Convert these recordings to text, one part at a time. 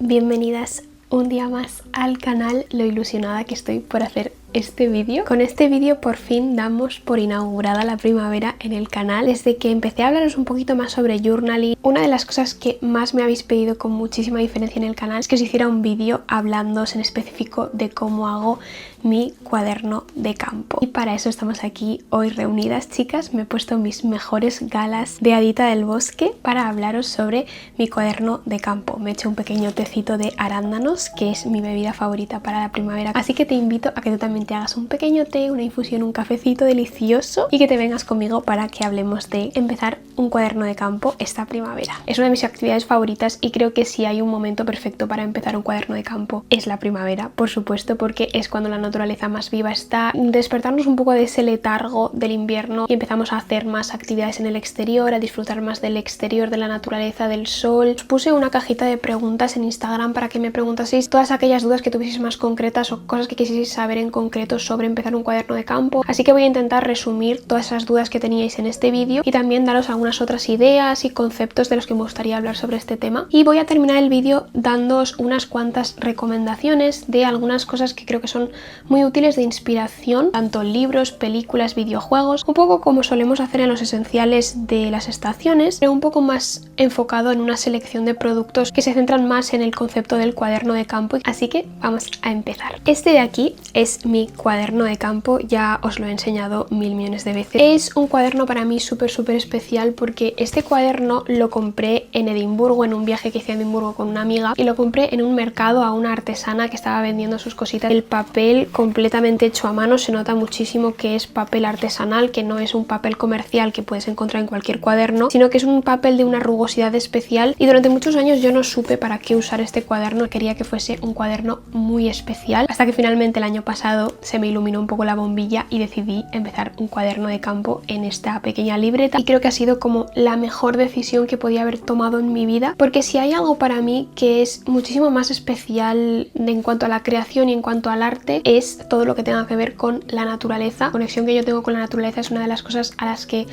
Bienvenidas un día más al canal, lo ilusionada que estoy por hacer este vídeo. Con este vídeo por fin damos por inaugurada la primavera en el canal. Desde que empecé a hablaros un poquito más sobre journaling, una de las cosas que más me habéis pedido con muchísima diferencia en el canal es que os hiciera un vídeo hablándoos en específico de cómo hago mi cuaderno de campo. Y para eso estamos aquí hoy reunidas, chicas. Me he puesto mis mejores galas de hadita del bosque para hablaros sobre mi cuaderno de campo. Me he hecho un pequeño tecito de arándanos, que es mi bebida favorita para la primavera. Así que te invito a que tú también te hagas un pequeño té, una infusión, un cafecito delicioso y que te vengas conmigo para que hablemos de empezar un cuaderno de campo esta primavera. Es una de mis actividades favoritas y creo que si hay un momento perfecto para empezar un cuaderno de campo es la primavera, por supuesto, porque es cuando la naturaleza más viva está, despertarnos un poco de ese letargo del invierno y empezamos a hacer más actividades en el exterior, a disfrutar más del exterior, de la naturaleza, del sol. Os puse una cajita de preguntas en Instagram para que me preguntaseis todas aquellas dudas que tuvieseis más concretas o cosas que quisieseis saber en concreto sobre empezar un cuaderno de campo, así que voy a intentar resumir todas esas dudas que teníais en este vídeo y también daros algunas otras ideas y conceptos de los que me gustaría hablar sobre este tema. Y voy a terminar el vídeo dándoos unas cuantas recomendaciones de algunas cosas que creo que son muy útiles de inspiración, tanto libros, películas, videojuegos, un poco como solemos hacer en los esenciales de las estaciones, pero un poco más enfocado en una selección de productos que se centran más en el concepto del cuaderno de campo. Así que vamos a empezar. Este de aquí es mi cuaderno de campo, ya os lo he enseñado mil millones de veces. Es un cuaderno para mí súper especial porque este cuaderno lo compré en Edimburgo, en un viaje que hice a Edimburgo con una amiga, y lo compré en un mercado a una artesana que estaba vendiendo sus cositas. El papel completamente hecho a mano, se nota muchísimo que es papel artesanal, que no es un papel comercial que puedes encontrar en cualquier cuaderno, sino que es un papel de una rugosidad especial, y durante muchos años yo no supe para qué usar este cuaderno. Quería que fuese un cuaderno muy especial, hasta que finalmente el año pasado se me iluminó un poco la bombilla y decidí empezar un cuaderno de campo en esta pequeña libreta, y creo que ha sido como la mejor decisión que podía haber tomado en mi vida, porque si hay algo para mí que es muchísimo más especial en cuanto a la creación y en cuanto al arte, es todo lo que tenga que ver con la naturaleza. La conexión que yo tengo con la naturaleza es una de las cosas a las que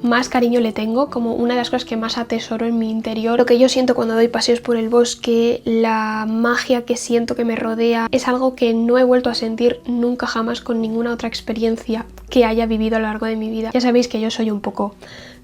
más cariño le tengo, como una de las cosas que más atesoro en mi interior. Lo que yo siento cuando doy paseos por el bosque, la magia que siento que me rodea, es algo que no he vuelto a sentir nunca jamás con ninguna otra experiencia que haya vivido a lo largo de mi vida. Ya sabéis que yo soy un poco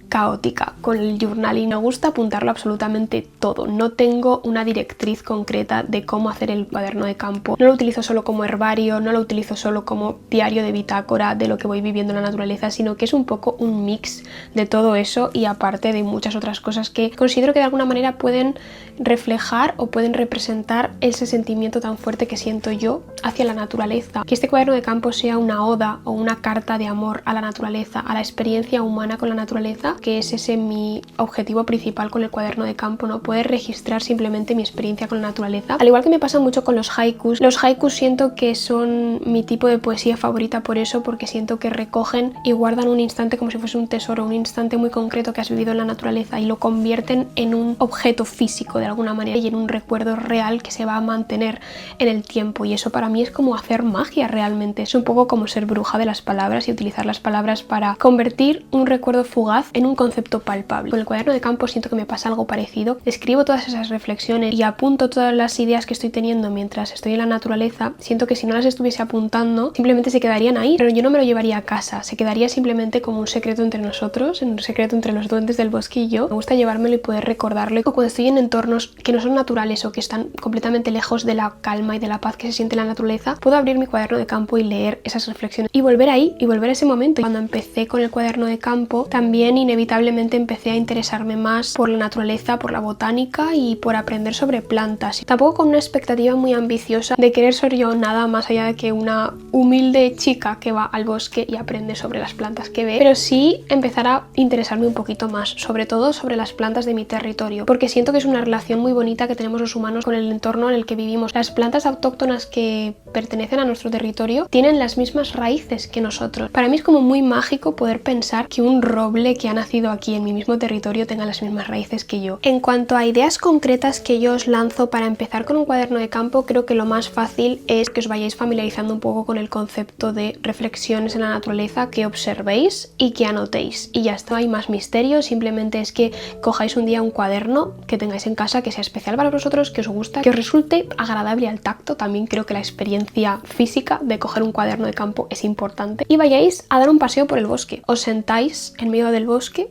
caótica con el journaling, me gusta apuntarlo absolutamente todo, no tengo una directriz concreta de cómo hacer el cuaderno de campo, no lo utilizo solo como herbario, no lo utilizo solo como diario de bitácora de lo que voy viviendo en la naturaleza, sino que es un poco un mix de todo eso, y aparte de muchas otras cosas que considero que de alguna manera pueden reflejar o pueden representar ese sentimiento tan fuerte que siento yo hacia la naturaleza. Que este cuaderno de campo sea una oda o una carta de amor a la naturaleza, a la experiencia humana con la naturaleza, que es ese mi objetivo principal con el cuaderno de campo, ¿no? Poder registrar simplemente mi experiencia con la naturaleza. Al igual que me pasa mucho con los haikus siento que son mi tipo de poesía favorita por eso, porque siento que recogen y guardan un instante como si fuese un tesoro, un instante muy concreto que has vivido en la naturaleza, y lo convierten en un objeto físico de alguna manera y en un recuerdo real que se va a mantener en el tiempo, y eso para mí es como hacer magia realmente. Es un poco como ser bruja de las palabras y utilizar las palabras para convertir un recuerdo fugaz en un concepto palpable. Con el cuaderno de campo siento que me pasa algo parecido. Escribo todas esas reflexiones y apunto todas las ideas que estoy teniendo mientras estoy en la naturaleza. Siento que si no las estuviese apuntando simplemente se quedarían ahí, pero yo no me lo llevaría a casa, se quedaría simplemente como un secreto entre nosotros, un secreto entre los duendes del bosque y yo. Me gusta llevármelo y poder recordarlo, o cuando estoy en entornos que no son naturales o que están completamente lejos de la calma y de la paz que se siente en la naturaleza, puedo abrir mi cuaderno de campo y leer esas reflexiones y volver ahí y volver a ese momento. Cuando empecé con el cuaderno de campo también inevitablemente empecé a interesarme más por la naturaleza, por la botánica y por aprender sobre plantas. Tampoco con una expectativa muy ambiciosa de querer ser yo nada más allá de que una humilde chica que va al bosque y aprende sobre las plantas que ve, pero sí empezar a interesarme un poquito más, sobre todo sobre las plantas de mi territorio, porque siento que es una relación muy bonita que tenemos los humanos con el entorno en el que vivimos. Las plantas autóctonas que pertenecen a nuestro territorio tienen las mismas raíces que nosotros. Para mí es como muy mágico poder pensar que un roble que ha nacido aquí en mi mismo territorio tengan las mismas raíces que yo. En cuanto a ideas concretas que yo os lanzo para empezar con un cuaderno de campo, creo que lo más fácil es que os vayáis familiarizando un poco con el concepto de reflexiones en la naturaleza, que observéis y que anotéis. Y ya está, no hay más misterio, simplemente es que cojáis un día un cuaderno que tengáis en casa, que sea especial para vosotros, que os gusta, que os resulte agradable al tacto. También creo que la experiencia física de coger un cuaderno de campo es importante. Y vayáis a dar un paseo por el bosque. Os sentáis en medio del bosque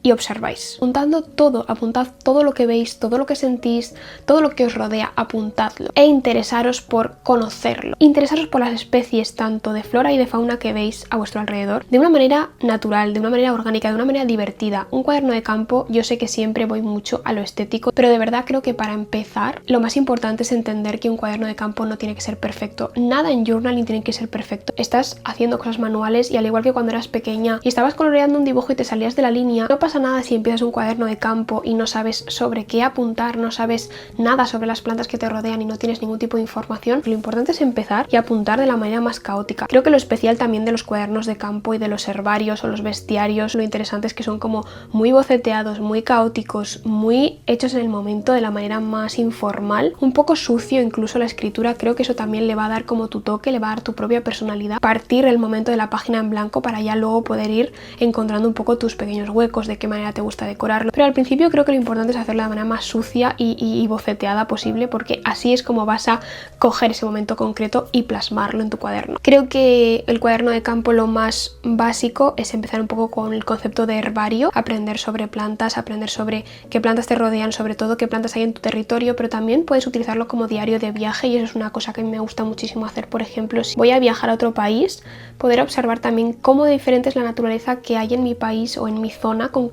y observáis. Apuntando todo, apuntad todo lo que veis, todo lo que sentís, todo lo que os rodea, apuntadlo. E interesaros por conocerlo. Interesaros por las especies tanto de flora y de fauna que veis a vuestro alrededor de una manera natural, de una manera orgánica, de una manera divertida. Un cuaderno de campo, yo sé que siempre voy mucho a lo estético, pero de verdad creo que para empezar lo más importante es entender que un cuaderno de campo no tiene que ser perfecto. Nada en journaling tiene que ser perfecto. Estás haciendo cosas manuales y al igual que cuando eras pequeña y estabas coloreando un dibujo y te salías de la línea, no pasa nada si empiezas un cuaderno de campo y no sabes sobre qué apuntar, no sabes nada sobre las plantas que te rodean y no tienes ningún tipo de información. Lo importante es empezar y apuntar de la manera más caótica. Creo que lo especial también de los cuadernos de campo y de los herbarios o los bestiarios, lo interesante es que son como muy boceteados, muy caóticos, muy hechos en el momento de la manera más informal, un poco sucio incluso la escritura. Creo que eso también le va a dar como tu toque, le va a dar tu propia personalidad. Partir el momento de la página en blanco para ya luego poder ir encontrando un poco tus pequeños huecos, de qué manera te gusta decorarlo, pero al principio creo que lo importante es hacerlo de la manera más sucia y boceteada posible, porque así es como vas a coger ese momento concreto y plasmarlo en tu cuaderno. Creo que el cuaderno de campo lo más básico es empezar un poco con el concepto de herbario, aprender sobre plantas, aprender sobre qué plantas te rodean, sobre todo qué plantas hay en tu territorio, pero también puedes utilizarlo como diario de viaje y eso es una cosa que me gusta muchísimo hacer. Por ejemplo, si voy a viajar a otro país, poder observar también cómo de diferente es la naturaleza que hay en mi país o en mi zona concreta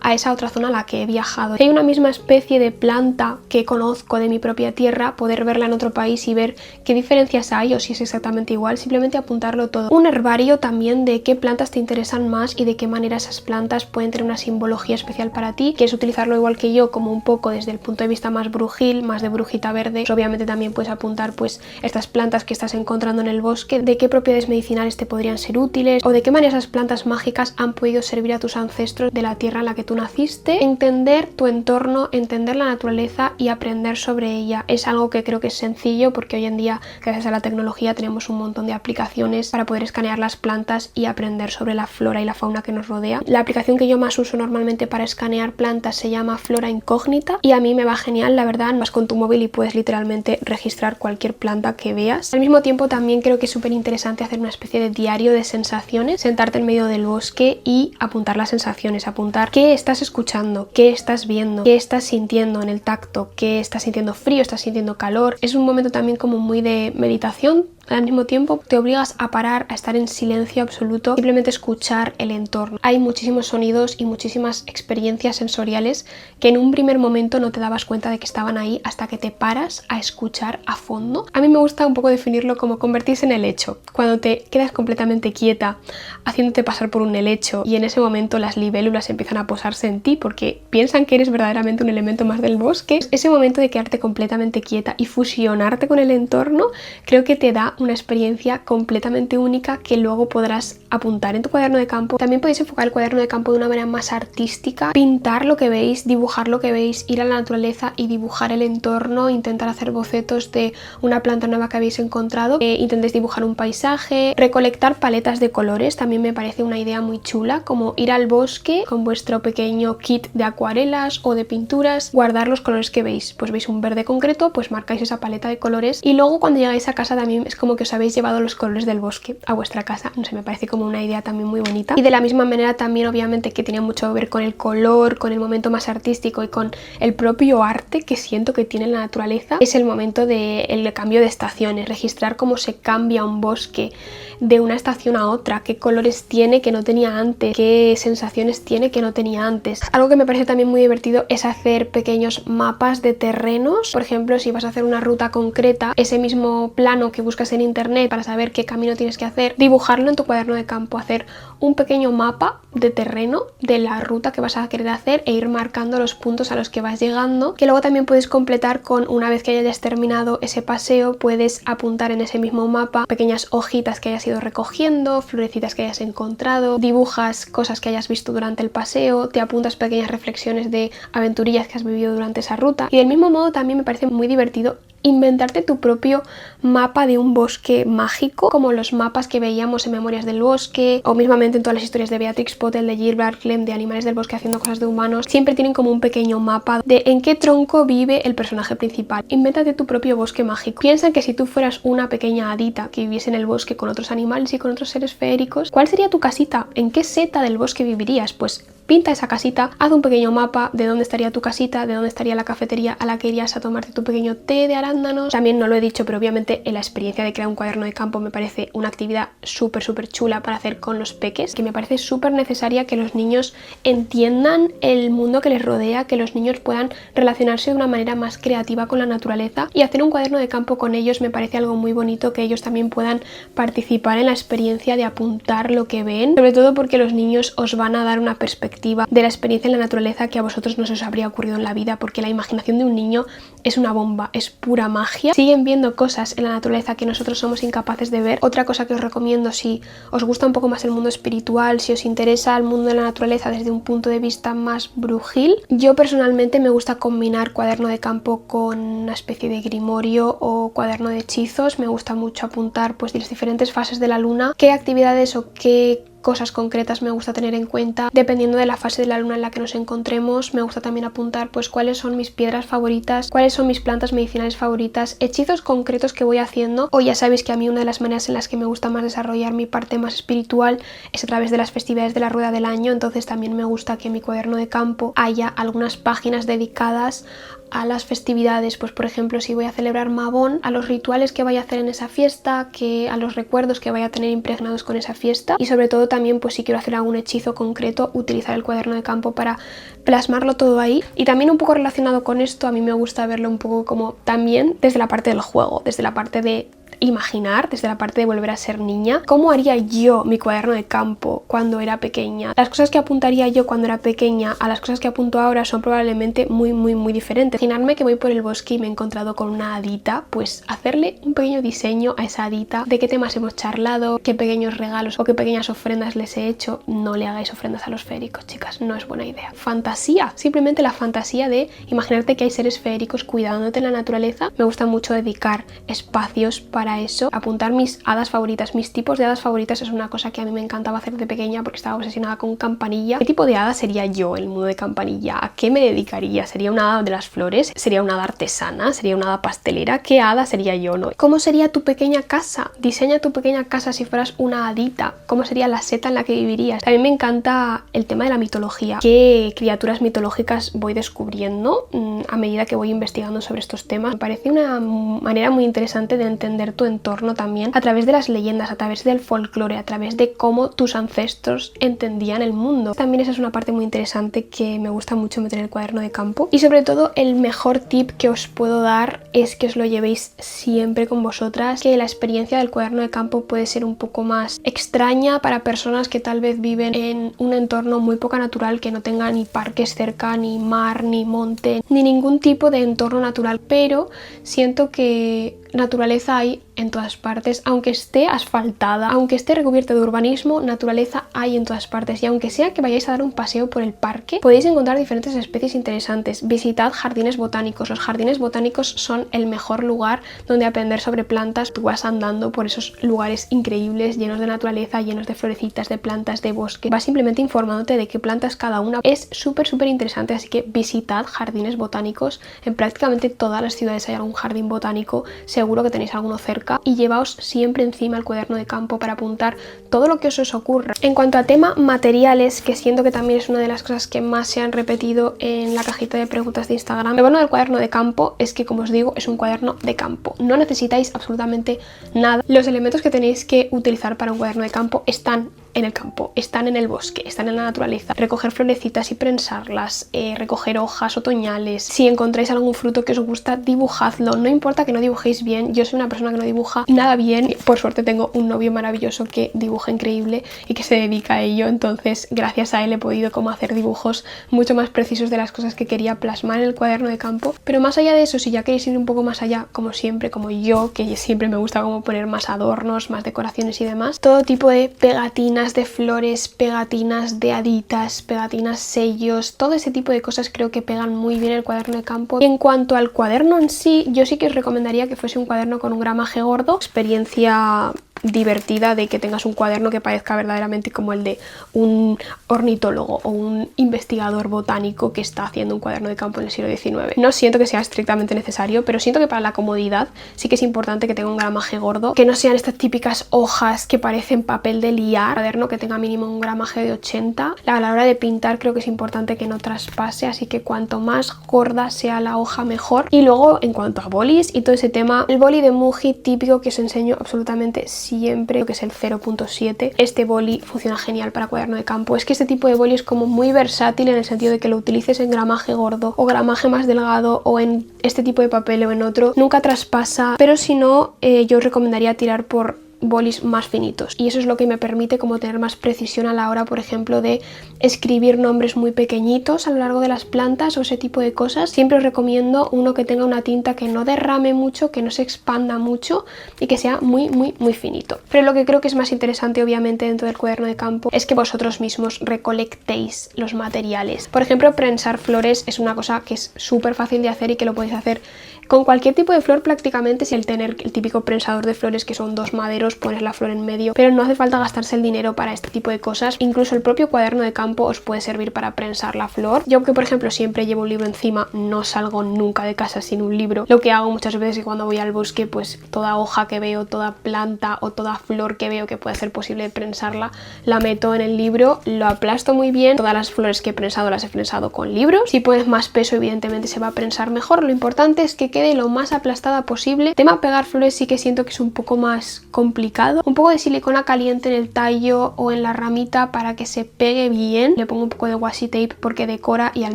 a esa otra zona a la que he viajado. Si hay una misma especie de planta que conozco de mi propia tierra, poder verla en otro país y ver qué diferencias hay o si es exactamente igual, simplemente apuntarlo todo. Un herbario también de qué plantas te interesan más y de qué manera esas plantas pueden tener una simbología especial para ti. Quieres utilizarlo igual que yo, como un poco desde el punto de vista más brujil, más de brujita verde, pues obviamente también puedes apuntar pues estas plantas que estás encontrando en el bosque, de qué propiedades medicinales te podrían ser útiles o de qué manera esas plantas mágicas han podido servir a tus ancestros de la tierra en la que tú naciste. Entender tu entorno, entender la naturaleza y aprender sobre ella es algo que creo que es sencillo, porque hoy en día gracias a la tecnología tenemos un montón de aplicaciones para poder escanear las plantas y aprender sobre la flora y la fauna que nos rodea. La aplicación que yo más uso normalmente para escanear plantas se llama Flora Incógnita y a mí me va genial, la verdad. Vas con tu móvil y puedes literalmente registrar cualquier planta que veas. Al mismo tiempo también creo que es súper interesante hacer una especie de diario de sensaciones, sentarte en medio del bosque y apuntar las sensaciones, apuntar qué estás escuchando, qué estás viendo, qué estás sintiendo en el tacto, qué estás sintiendo frío, estás sintiendo calor. Es un momento también como muy de meditación. Al mismo tiempo te obligas a parar, a estar en silencio absoluto, simplemente escuchar el entorno. Hay muchísimos sonidos y muchísimas experiencias sensoriales que en un primer momento no te dabas cuenta de que estaban ahí hasta que te paras a escuchar a fondo. A mí me gusta un poco definirlo como convertirse en helecho. Cuando te quedas completamente quieta, haciéndote pasar por un helecho y en ese momento las libélulas empiezan a posarse en ti porque piensan que eres verdaderamente un elemento más del bosque. Ese momento de quedarte completamente quieta y fusionarte con el entorno creo que te da una experiencia completamente única que luego podrás apuntar en tu cuaderno de campo. También podéis enfocar el cuaderno de campo de una manera más artística, pintar lo que veis, dibujar lo que veis, ir a la naturaleza y dibujar el entorno, intentar hacer bocetos de una planta nueva que habéis encontrado, intentéis dibujar un paisaje, recolectar paletas de colores, también me parece una idea muy chula, como ir al bosque con vuestro pequeño kit de acuarelas o de pinturas, guardar los colores que veis. Pues veis un verde concreto, pues marcáis esa paleta de colores y luego cuando llegáis a casa también es como que os habéis llevado los colores del bosque a vuestra casa. No sé, me parece como una idea también muy bonita. Y de la misma manera también obviamente que tiene mucho que ver con el color, con el momento más artístico y con el propio arte que siento que tiene la naturaleza, es el momento del cambio de estaciones, registrar cómo se cambia un bosque de una estación a otra, qué colores tiene que no tenía antes, qué sensaciones tiene que no tenía antes. Algo que me parece también muy divertido es hacer pequeños mapas de terrenos. Por ejemplo, si vas a hacer una ruta concreta, ese mismo plano que buscas en internet para saber qué camino tienes que hacer, dibujarlo en tu cuaderno de campo, hacer un pequeño mapa de terreno de la ruta que vas a querer hacer e ir marcando los puntos a los que vas llegando, que luego también puedes completar con, una vez que hayas terminado ese paseo, puedes apuntar en ese mismo mapa pequeñas hojitas que hayas ido recogiendo, florecitas que hayas encontrado, dibujas cosas que hayas visto durante el paseo, te apuntas pequeñas reflexiones de aventurillas que has vivido durante esa ruta. Y del mismo modo también me parece muy divertido inventarte tu propio mapa de un bosque mágico, como los mapas que veíamos en Memorias del Bosque o mismamente en todas las historias de Beatrix Potter, de Jill Barclay, de Animales del Bosque haciendo cosas de humanos. Siempre tienen como un pequeño mapa de en qué tronco vive el personaje principal. Invéntate tu propio bosque mágico. Piensa que si tú fueras una pequeña hadita que viviese en el bosque con otros animales y con otros seres feéricos, ¿cuál sería tu casita? ¿En qué seta del bosque vivirías? Pues pinta esa casita, haz un pequeño mapa de dónde estaría tu casita, de dónde estaría la cafetería a la que irías a tomarte tu pequeño té de arándanos. También no lo he dicho, pero obviamente en la experiencia de crear un cuaderno de campo me parece una actividad súper chula para hacer con los peques, que me parece súper necesaria que los niños entiendan el mundo que les rodea, que los niños puedan relacionarse de una manera más creativa con la naturaleza, y hacer un cuaderno de campo con ellos me parece algo muy bonito, que ellos también puedan participar en la experiencia de apuntar lo que ven, sobre todo porque los niños os van a dar una perspectiva de la experiencia en la naturaleza que a vosotros no se os habría ocurrido en la vida, porque la imaginación de un niño es una bomba, es pura magia. Siguen viendo cosas en la naturaleza que nosotros somos incapaces de ver. Otra cosa que os recomiendo, si os gusta un poco más el mundo espiritual, si os interesa el mundo de la naturaleza desde un punto de vista más brujil, yo personalmente me gusta combinar cuaderno de campo con una especie de grimorio o cuaderno de hechizos. Me gusta mucho apuntar pues las diferentes fases de la luna, qué actividades o qué cosas concretas me gusta tener en cuenta dependiendo de la fase de la luna en la que nos encontremos. Me gusta también apuntar pues cuáles son mis piedras favoritas, cuáles son mis plantas medicinales favoritas, hechizos concretos que voy haciendo. O ya sabéis que a mí una de las maneras en las que me gusta más desarrollar mi parte más espiritual es a través de las festividades de la rueda del año, entonces también me gusta que en mi cuaderno de campo haya algunas páginas dedicadas a las festividades, pues por ejemplo si voy a celebrar Mabón, a los rituales que vaya a hacer en esa fiesta, que a los recuerdos que vaya a tener impregnados con esa fiesta, y sobre todo también pues si quiero hacer algún hechizo concreto, utilizar el cuaderno de campo para plasmarlo todo ahí. Y también un poco relacionado con esto, a mí me gusta verlo un poco como también desde la parte del juego, desde la parte de imaginar, desde la parte de volver a ser niña. ¿Cómo haría yo mi cuaderno de campo cuando era pequeña? Las cosas que apuntaría yo cuando era pequeña a las cosas que apunto ahora son probablemente muy diferentes. Imaginarme que voy por el bosque y me he encontrado con una hadita, pues hacerle un pequeño diseño a esa hadita, de qué temas hemos charlado, qué pequeños regalos o qué pequeñas ofrendas les he hecho. No le hagáis ofrendas a los feéricos, chicas, no es buena idea. Fantasía, simplemente la fantasía de imaginarte que hay seres feéricos cuidándote en la naturaleza. Me gusta mucho dedicar espacios para eso, apuntar mis hadas favoritas, mis tipos de hadas favoritas. Es una cosa que a mí me encantaba hacer de pequeña porque estaba obsesionada con Campanilla. ¿Qué tipo de hada sería yo en el mundo de Campanilla? ¿A qué me dedicaría? ¿Sería una hada de las flores? ¿Sería una hada artesana? ¿Sería una hada pastelera? ¿Qué hada sería yo, no? ¿Cómo sería tu pequeña casa? Diseña tu pequeña casa si fueras una hadita. ¿Cómo sería la seta en la que vivirías? También me encanta el tema de la mitología. ¿Qué criaturas mitológicas voy descubriendo a medida que voy investigando sobre estos temas? Me parece una manera muy interesante de entender tu entorno también a través de las leyendas, a través del folclore, a través de cómo tus ancestros entendían el mundo. También esa es una parte muy interesante que me gusta mucho meter en el cuaderno de campo. Y sobre todo el mejor tip que os puedo dar es que os lo llevéis siempre con vosotras, que la experiencia del cuaderno de campo puede ser un poco más extraña para personas que tal vez viven en un entorno muy poco natural, que no tenga ni parques cerca, ni mar, ni monte, ni ningún tipo de entorno natural, pero siento que naturaleza hay en todas partes, aunque esté asfaltada, aunque esté recubierta de urbanismo, naturaleza hay en todas partes. Y aunque sea que vayáis a dar un paseo por el parque, podéis encontrar diferentes especies interesantes. Visitad jardines botánicos. Los jardines botánicos son el mejor lugar donde aprender sobre plantas. Tú vas andando por esos lugares increíbles, llenos de naturaleza, llenos de florecitas, de plantas, de bosque. Vas simplemente informándote de qué plantas cada una. Es súper interesante, así que visitad jardines botánicos. En prácticamente todas las ciudades hay algún jardín botánico, seguro que tenéis alguno cerca, y llevaos siempre encima el cuaderno de campo para apuntar todo lo que os ocurra. En cuanto a tema materiales, que siento que también es una de las cosas que más se han repetido en la cajita de preguntas de Instagram, lo bueno del cuaderno de campo es que, como os digo, es un cuaderno de campo. No necesitáis absolutamente nada. Los elementos que tenéis que utilizar para un cuaderno de campo están en el campo, están en el bosque, están en la naturaleza. Recoger florecitas y prensarlas, recoger hojas otoñales. Si encontráis algún fruto que os gusta, dibujadlo. No importa que no dibujéis bien, yo soy una persona que no dibuja nada bien. Por suerte tengo un novio maravilloso que dibuja increíble y que se dedica a ello, entonces gracias a él he podido como hacer dibujos mucho más precisos de las cosas que quería plasmar en el cuaderno de campo. Pero más allá de eso, si ya queréis ir un poco más allá, como siempre, como yo, que siempre me gusta como poner más adornos, más decoraciones y demás, todo tipo de pegatinas de flores, pegatinas de haditas, pegatinas sellos, todo ese tipo de cosas creo que pegan muy bien el cuaderno de campo. Y en cuanto al cuaderno en sí, yo sí que os recomendaría que fuese un cuaderno con un gramaje gordo, experiencia divertida de que tengas un cuaderno que parezca verdaderamente como el de un ornitólogo o un investigador botánico que está haciendo un cuaderno de campo en el siglo XIX. No siento que sea estrictamente necesario, pero siento que para la comodidad sí que es importante que tenga un gramaje gordo, que no sean estas típicas hojas que parecen papel de liar, un cuaderno que tenga mínimo un gramaje de 80. A la hora de pintar creo que es importante que no traspase, así que cuanto más gorda sea la hoja mejor. Y luego en cuanto a bolis y todo ese tema, el boli de Muji típico que os enseño absolutamente siempre, que es el 0.7. Este boli funciona genial para cuaderno de campo. Es que este tipo de boli es como muy versátil en el sentido de que lo utilices en gramaje gordo o gramaje más delgado o en este tipo de papel o en otro. Nunca traspasa, pero si no, yo os recomendaría tirar por bolis más finitos, y eso es lo que me permite como tener más precisión a la hora, por ejemplo, de escribir nombres muy pequeñitos a lo largo de las plantas o ese tipo de cosas. Siempre os recomiendo uno que tenga una tinta que no derrame mucho, que no se expanda mucho y que sea muy finito. Pero lo que creo que es más interesante obviamente dentro del cuaderno de campo es que vosotros mismos recolectéis los materiales. Por ejemplo, prensar flores es una cosa que es súper fácil de hacer y que lo podéis hacer con cualquier tipo de flor prácticamente, si el tener el típico prensador de flores que son dos maderos, pones la flor en medio, pero no hace falta gastarse el dinero para este tipo de cosas. Incluso el propio cuaderno de campo os puede servir para prensar la flor. Yo, que por ejemplo siempre llevo un libro encima, no salgo nunca de casa sin un libro. Lo que hago muchas veces es que cuando voy al bosque, pues toda hoja que veo, toda planta o toda flor que veo que puede ser posible prensarla, la meto en el libro, lo aplasto muy bien. Todas las flores que he prensado las he prensado con libros. Si pones más peso, evidentemente se va a prensar mejor. Lo importante es que quede lo más aplastada posible. Tema pegar flores sí que siento que es un poco más complicado. Un poco de silicona caliente en el tallo o en la ramita para que se pegue bien. Le pongo un poco de washi tape porque decora y al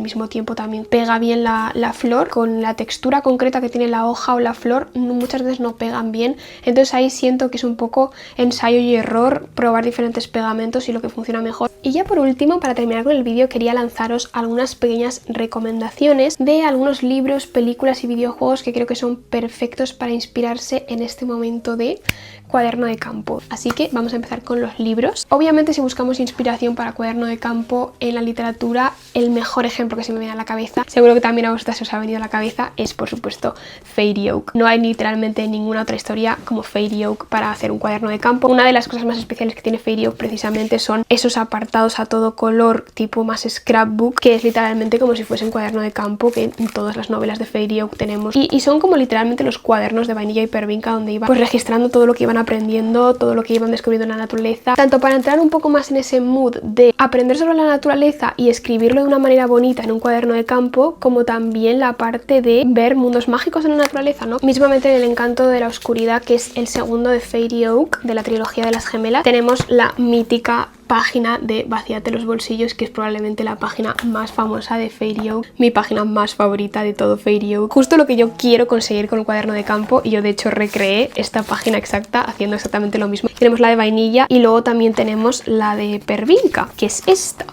mismo tiempo también pega bien la flor. Con la textura concreta que tiene la hoja o la flor muchas veces no pegan bien, entonces ahí siento que es un poco ensayo y error, probar diferentes pegamentos y lo que funciona mejor. Y ya por último, para terminar con el vídeo, quería lanzaros algunas pequeñas recomendaciones de algunos libros, películas y videojuegos que creo que son perfectos para inspirarse en este momento de cuaderno de campo. Así que vamos a empezar con los libros. Obviamente, si buscamos inspiración para cuaderno de campo en la literatura, el mejor ejemplo que se me viene a la cabeza, seguro que también a vosotras os ha venido a la cabeza, es por supuesto Fairy Oak. No hay literalmente ninguna otra historia como Fairy Oak para hacer un cuaderno de campo. Una de las cosas más especiales que tiene Fairy Oak precisamente son esos apartados a todo color tipo más scrapbook, que es literalmente como si fuese un cuaderno de campo que en todas las novelas de Fairy Oak tenemos, y son como literalmente los cuadernos de Vainilla y Pervinca, donde iban pues registrando todo lo que iban aprendiendo, todo lo que iban descubriendo en la naturaleza, tanto para entrar un poco más en ese mood de aprender sobre la naturaleza y escribirlo de una manera bonita en un cuaderno de campo, como también la parte de ver mundos mágicos en la naturaleza, ¿no? Mismamente en El encanto de la oscuridad, que es el segundo de Fairy Oak, de la trilogía de las gemelas, tenemos la mítica página de Vacíate los bolsillos, que es probablemente la página más famosa de Fairy Oak, mi página más favorita de todo Fairy Oak. Justo lo que yo quiero conseguir con el cuaderno de campo, y yo de hecho recreé esta página exacta haciendo exactamente lo mismo. Tenemos la de Vainilla y luego también tenemos la de Pervinca, que es esta.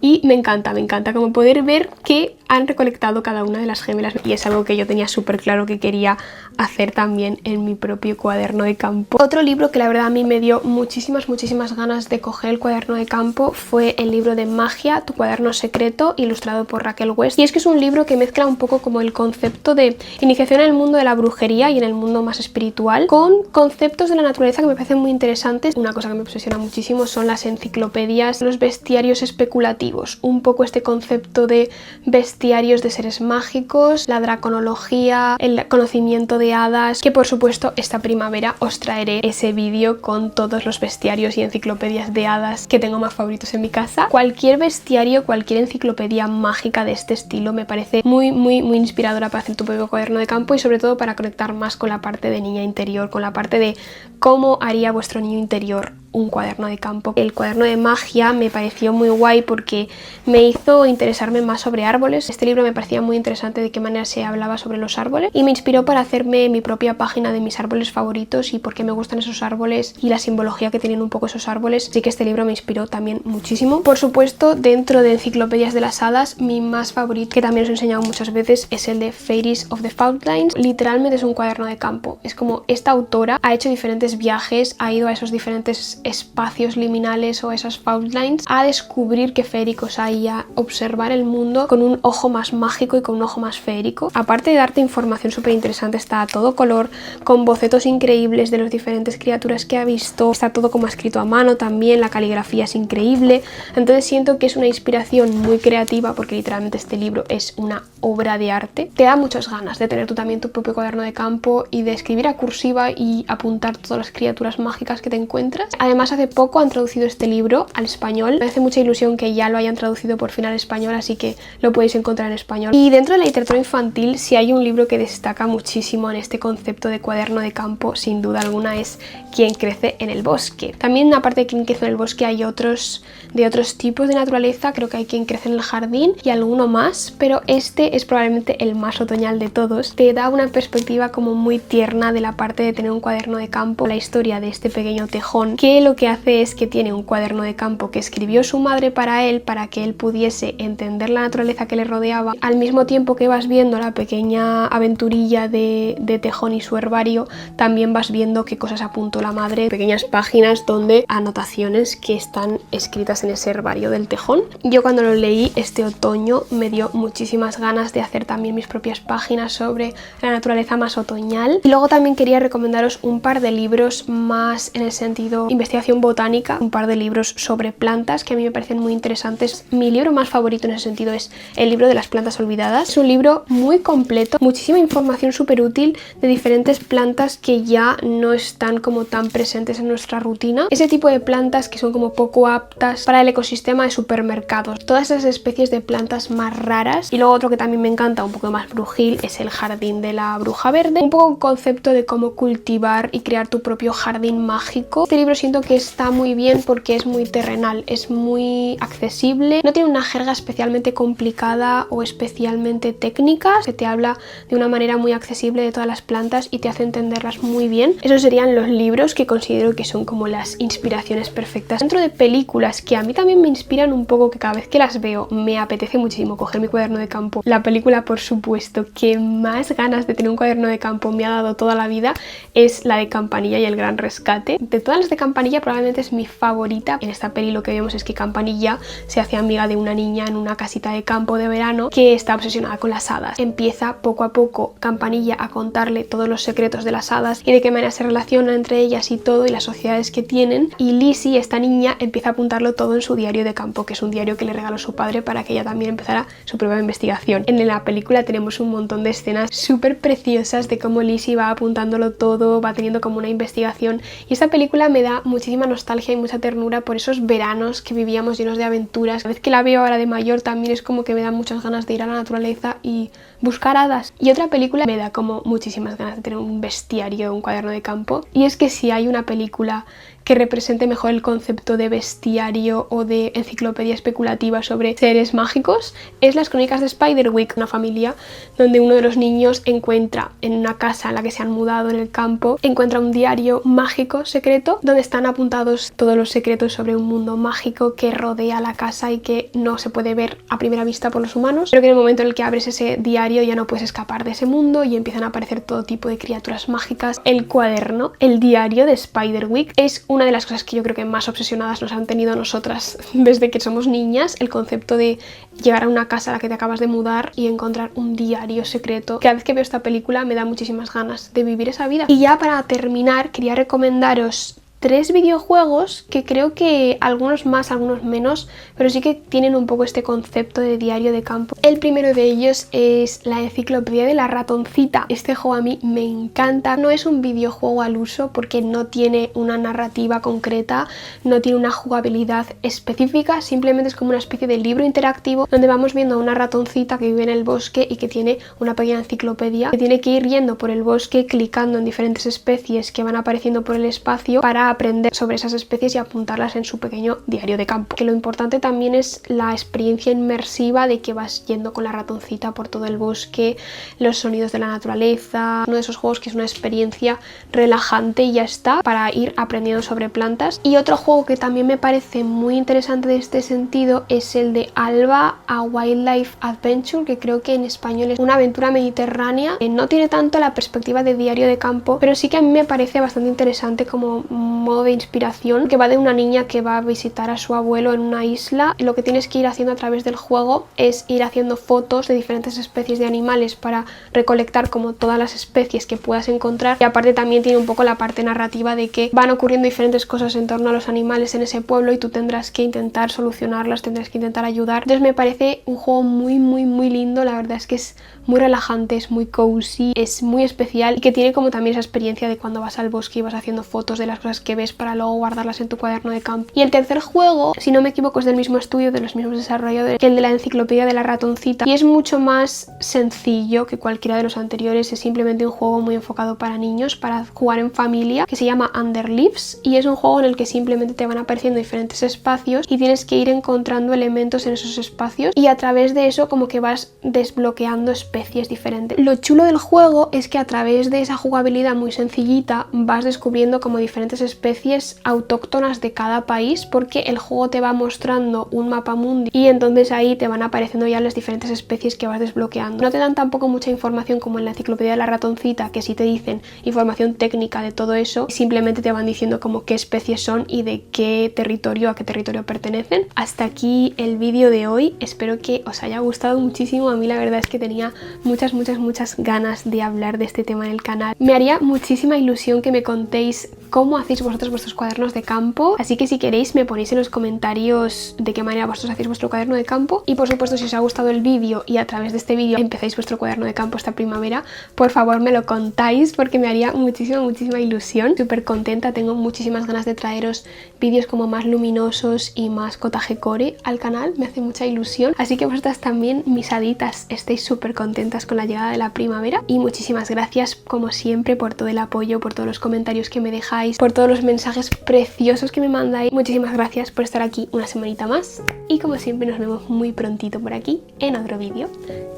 Y me encanta como poder ver que han recolectado cada una de las gemelas, y es algo que yo tenía súper claro que quería hacer también en mi propio cuaderno de campo. Otro libro que la verdad a mí me dio muchísimas ganas de coger el cuaderno de campo fue el libro de Magia, tu cuaderno secreto, ilustrado por Raquel West. Y es que es un libro que mezcla un poco como el concepto de iniciación en el mundo de la brujería y en el mundo más espiritual con conceptos de la naturaleza que me parecen muy interesantes. Una cosa que me obsesiona muchísimo son las enciclopedias, los bestiarios especulativos, un poco este concepto de bestiarios de seres mágicos, la draconología, el conocimiento de hadas, que por supuesto esta primavera os traeré ese vídeo con todos los bestiarios y enciclopedias de hadas que tengo más favoritos en mi casa. Cualquier bestiario, cualquier enciclopedia mágica de este estilo me parece muy inspiradora para hacer tu propio cuaderno de campo, y sobre todo para conectar más con la parte de niña interior, con la parte de cómo haría vuestro niño interior un cuaderno de campo. El cuaderno de magia me pareció muy guay porque me hizo interesarme más sobre árboles. Este libro me parecía muy interesante de qué manera se hablaba sobre los árboles y me inspiró para hacerme mi propia página de mis árboles favoritos y por qué me gustan esos árboles y la simbología que tienen un poco esos árboles. Así que este libro me inspiró también muchísimo. Por supuesto, dentro de Enciclopedias de las Hadas, mi más favorito, que también os he enseñado muchas veces, es el de Fairies of the Fountains. Literalmente es un cuaderno de campo. Es como esta autora ha hecho diferentes viajes, ha ido a esos diferentes espacios liminales o a esas fountains a descubrir qué féricos hay, a observar el mundo con un ojo más mágico y con un ojo más férico. Aparte de darte información súper interesante, está a todo color, con bocetos increíbles de las diferentes criaturas que ha visto. Está todo como escrito a mano también, la caligrafía es increíble. Entonces siento que es una inspiración muy creativa porque literalmente este libro es una obra de arte. Te da muchas ganas de tener tú también tu propio cuaderno de campo y de escribir a cursiva y apuntar todas las criaturas mágicas que te encuentras. Además, hace poco han traducido este libro al español. Me hace mucha ilusión que ya lo hayan traducido por fin al español, así que lo podéis encontrar en español. Y dentro de la literatura infantil, si hay un libro que destaca muchísimo en este concepto de cuaderno de campo, sin duda alguna es Quien crece en el bosque. También aparte de Quien crece en el bosque hay otros de otros tipos de naturaleza. Creo que hay Quien crece en el jardín y alguno más, pero este es probablemente el más otoñal de todos. Te da una perspectiva como muy tierna de la parte de tener un cuaderno de campo. La historia de este pequeño tejón que lo que hace es que tiene un cuaderno de campo que escribió su madre para él, para que él pudiese entender la naturaleza que le rodeaba. Al mismo tiempo que vas viendo la pequeña aventurilla de tejón y su herbario, también vas viendo qué cosas apuntó la madre, pequeñas páginas donde anotaciones que están escritas en ese herbario del tejón. Yo cuando lo leí este otoño me dio muchísimas ganas de hacer también mis propias páginas sobre la naturaleza más otoñal. Y luego también quería recomendaros un par de libros más en el sentido investigación botánica, un par de libros sobre plantas que a mí me parecen muy interesantes. Mi libro más favorito en ese sentido es el libro de las plantas olvidadas. Es un libro muy completo, muchísima información súper útil de diferentes plantas que ya no están como tan presentes en nuestra rutina. Ese tipo de plantas que son como poco aptas para el ecosistema de supermercados. Todas esas especies de plantas más raras. Y luego otro que también me encanta, un poco más brujil, es el jardín de la bruja verde. Un poco un concepto de cómo cultivar y crear tu propio jardín mágico. Este libro siento que está muy bien porque es muy terrenal, es muy accesible, no tiene una jerga especialmente complicada o especialmente técnica, se te habla de una manera muy accesible de todas las plantas y te hace entenderlas muy bien. Esos serían los libros que considero que son como las inspiraciones perfectas. Dentro de películas que a mí también me inspiran un poco, que cada vez que las veo me apetece muchísimo coger mi cuaderno de campo. La película, por supuesto, que más ganas de tener un cuaderno de campo me ha dado toda la vida es la de Campanilla y el Gran Rescate. De todas las de Campanilla probablemente es mi favorita. En esta peli lo que vemos es que Campanilla se hace amiga de una niña en una casita de campo de verano que está obsesionada con las hadas. Empieza poco a poco Campanilla a contarle todos los secretos de las hadas y de qué manera se relacionan entre ellas y todo y las sociedades que tienen, y Lizzie, esta niña, empieza a apuntarlo todo en su diario de campo, que es un diario que le regaló su padre para que ella también empezara su propia investigación. En la película tenemos un montón de escenas súper preciosas de cómo Lizzie va apuntándolo todo, va teniendo como una investigación, y esta película me da muchísima nostalgia y mucha ternura por esos veranos que vivíamos llenos de aventuras. Cada vez que la veo ahora de mayor también es como que me da muchas ganas de ir a la naturaleza y buscar hadas. Y otra película me da como muchísimas ganas de tener un bestiario, un cuaderno de campo, y es que si hay una película que represente mejor el concepto de bestiario o de enciclopedia especulativa sobre seres mágicos, es Las Crónicas de Spiderwick, una familia donde uno de los niños encuentra en una casa en la que se han mudado en el campo, encuentra un diario mágico secreto donde están apuntados todos los secretos sobre un mundo mágico que rodea la casa y que no se puede ver a primera vista por los humanos, pero que en el momento en el que abres ese diario ya no puedes escapar de ese mundo y empiezan a aparecer todo tipo de criaturas mágicas. El cuaderno, el diario de Spiderwick, es una de las cosas que yo creo que más obsesionadas nos han tenido nosotras desde que somos niñas, el concepto de llegar a una casa a la que te acabas de mudar y encontrar un diario secreto. Cada vez que veo esta película me da muchísimas ganas de vivir esa vida. Y ya para terminar, quería recomendaros 3 videojuegos que creo que algunos más, algunos menos, pero sí que tienen un poco este concepto de diario de campo. El primero de ellos es la Enciclopedia de la Ratoncita. Este juego a mí me encanta. No es un videojuego al uso porque no tiene una narrativa concreta, no tiene una jugabilidad específica, simplemente es como una especie de libro interactivo donde vamos viendo a una ratoncita que vive en el bosque y que tiene una pequeña enciclopedia que tiene que ir yendo por el bosque clicando en diferentes especies que van apareciendo por el espacio para aprender sobre esas especies y apuntarlas en su pequeño diario de campo. Que lo importante también es la experiencia inmersiva de que vas yendo con la ratoncita por todo el bosque, los sonidos de la naturaleza, uno de esos juegos que es una experiencia relajante y ya está, para ir aprendiendo sobre plantas. Y otro juego que también me parece muy interesante de este sentido es el de Alba, a Wildlife Adventure, que creo que en español es una aventura mediterránea. No tiene tanto la perspectiva de diario de campo, pero sí que a mí me parece bastante interesante como modo de inspiración, que va de una niña que va a visitar a su abuelo en una isla. Lo que tienes que ir haciendo a través del juego es ir haciendo fotos de diferentes especies de animales para recolectar como todas las especies que puedas encontrar, y aparte también tiene un poco la parte narrativa de que van ocurriendo diferentes cosas en torno a los animales en ese pueblo y tú tendrás que intentar solucionarlas, tendrás que intentar ayudar. Entonces me parece un juego muy lindo, la verdad es que es muy relajante, es muy cozy, es muy especial y que tiene como también esa experiencia de cuando vas al bosque y vas haciendo fotos de las cosas que ves para luego guardarlas en tu cuaderno de campo. Y el tercer juego, si no me equivoco, es del mismo estudio, de los mismos desarrolladores que el de la enciclopedia de la ratoncita, y es mucho más sencillo que cualquiera de los anteriores. Es simplemente un juego muy enfocado para niños, para jugar en familia, que se llama Under Leaves, y es un juego en el que simplemente te van apareciendo diferentes espacios y tienes que ir encontrando elementos en esos espacios, y a través de eso como que vas desbloqueando especies diferentes. Lo chulo del juego es que a través de esa jugabilidad muy sencillita vas descubriendo como diferentes especies autóctonas de cada país, porque el juego te va mostrando un mapa mundi y entonces ahí te van apareciendo ya las diferentes especies que vas desbloqueando. No te dan tampoco mucha información como en la enciclopedia de la ratoncita, que sí te dicen información técnica de todo eso, simplemente te van diciendo como qué especies son y de qué territorio, a qué territorio pertenecen. Hasta aquí el vídeo de hoy, espero que os haya gustado muchísimo. A mí la verdad es que tenía muchas ganas de hablar de este tema en el canal. Me haría muchísima ilusión que me contéis cómo hacéis vosotros vuestros cuadernos de campo, así que si queréis me ponéis en los comentarios de qué manera vosotros hacéis vuestro cuaderno de campo, y por supuesto si os ha gustado el vídeo y a través de este vídeo empezáis vuestro cuaderno de campo esta primavera, por favor me lo contáis porque me haría muchísima ilusión. Súper contenta, tengo muchísimas ganas de traeros vídeos como más luminosos y más cottage core al canal, me hace mucha ilusión, así que vosotras también, mis haditas, estéis súper contentas con la llegada de la primavera, y muchísimas gracias como siempre por todo el apoyo, por todos los comentarios que me dejáis, por todos los mensajes preciosos que me mandáis. Muchísimas gracias por estar aquí una semanita más, y como siempre nos vemos muy prontito por aquí en otro vídeo.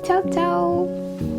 Chao, chao.